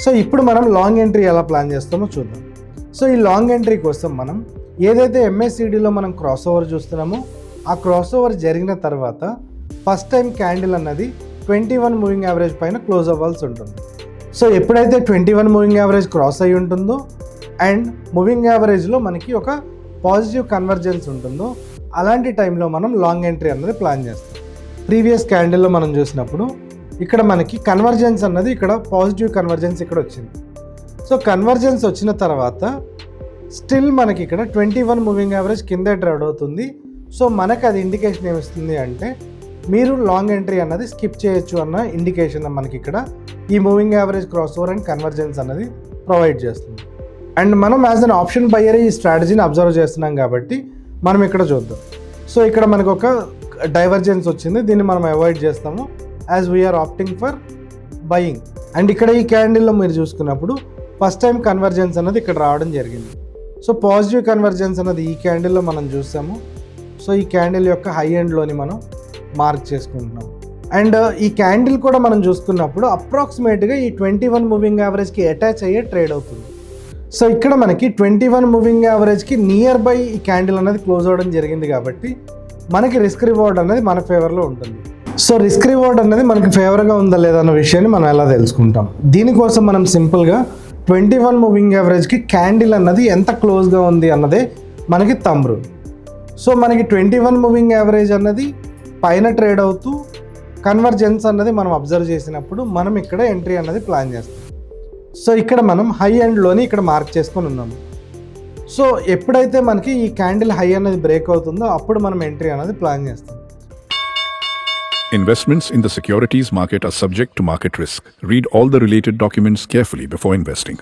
So ఇప్పుడు మనం long entry ఎలా ప్లాన్ చేస్తామో చూద్దాం. సో ఈ లాంగ్ ఎంట్రీ కోసం మనం ఏదైతే MACDలో మనం క్రాస్ ఓవర్ చూస్తున్నామో ఆ క్రాస్ ఓవర్ జరిగిన తర్వాత ఫస్ట్ టైం క్యాండిల్ అన్నది 21 మూవింగ్ యావరేజ్ పైన క్లోజ్ అవ్వాల్సి ఉంటుంది. సో ఎప్పుడైతే 21 మూవింగ్ యావరేజ్ క్రాస్ అయి ఉంటుందో అండ్ మూవింగ్ యావరేజ్లో మనకి ఒక పాజిటివ్ కన్వర్జెన్స్ ఉంటుందో అలాంటి టైంలో మనం లాంగ్ ఎంట్రీ అన్నది ప్లాన్ చేస్తాం. ప్రీవియస్ క్యాండిల్లో మనం చూసినప్పుడు ఇక్కడ మనకి కన్వర్జెన్స్ అన్నది ఇక్కడ పాజిటివ్ కన్వర్జెన్స్ ఇక్కడ వచ్చింది. సో కన్వర్జెన్స్ వచ్చిన తర్వాత స్టిల్ మనకి ఇక్కడ 21 మూవింగ్ యావరేజ్ కింద ట్రేడ్ అవుతుంది. సో మనకు అది ఇండికేషన్ ఏమిస్తుంది అంటే మీరు లాంగ్ ఎంట్రీ అన్నది స్కిప్ చేయొచ్చు అన్న ఇండికేషన్ మనకి ఇక్కడ ఈ moving average cross over and convergence అన్నది ప్రొవైడ్ చేస్తుంది. అండ్ మనం యాజ్ అన్ ఆప్షన్ బయ్యర్ ఈ స్ట్రాటజీని అబ్జర్వ్ చేస్తున్నాం కాబట్టి మనం ఇక్కడ చూద్దాం. సో ఇక్కడ మనకు ఒక డైవర్జెన్స్ వచ్చింది, దీన్ని మనం అవాయిడ్ చేస్తాము as we are opting for buying. And ఇక్కడ ఈ క్యాండిల్లో మీరు చూసుకున్నప్పుడు ఫస్ట్ టైం కన్వర్జెన్స్ అన్నది ఇక్కడ రావడం జరిగింది. సో పాజిటివ్ కన్వర్జెన్స్ అన్నది ఈ క్యాండిల్లో మనం చూసాము. సో ఈ క్యాండిల్ యొక్క హై ఎండ్లోని మనం మార్క్ చేసుకుంటున్నాం. అండ్ ఈ క్యాండిల్ కూడా మనం చూసుకున్నప్పుడు అప్రాక్సిమేట్గా ఈ 21 మూవింగ్ యావరేజ్కి అటాచ్ అయ్యే ట్రేడ్ అవుతుంది. సో ఇక్కడ మనకి 21 మూవింగ్ యావరేజ్కి నియర్ బై ఈ క్యాండిల్ అనేది క్లోజ్ అవ్వడం జరిగింది కాబట్టి మనకి రిస్క్ రివార్డ్ అనేది మన ఫేవర్లో ఉంటుంది. సో రిస్క్ రివార్డ్ అనేది మనకి ఫేవర్గా ఉందా లేదా అన్న విషయాన్ని మనం ఎలా తెలుసుకుంటాం? దీనికోసం మనం సింపుల్గా 21 మూవింగ్ యావరేజ్కి క్యాండిల్ అన్నది ఎంత క్లోజ్గా ఉంది అన్నదే మనకి థంబ్ రూల్. సో మనకి 21 మూవింగ్ యావరేజ్ అన్నది పైన ట్రేడ్ అవుతూ కన్వర్జెన్స్ అన్నది మనం అబ్జర్వ్ చేసినప్పుడు మనం ఇక్కడ ఎంట్రీ అన్నది ప్లాన్ చేస్తాం. సో ఇక్కడ మనం హై ఎండ్లోని ఇక్కడ మార్క్ చేసుకొని ఉన్నాము. సో ఎప్పుడైతే మనకి ఈ క్యాండిల్ హై అనేది బ్రేక్ అవుతుందో అప్పుడు మనం ఎంట్రీ అనేది ప్లాన్ చేస్తాం. Investments in the securities market are subject to market risk. Read all the related documents carefully before investing.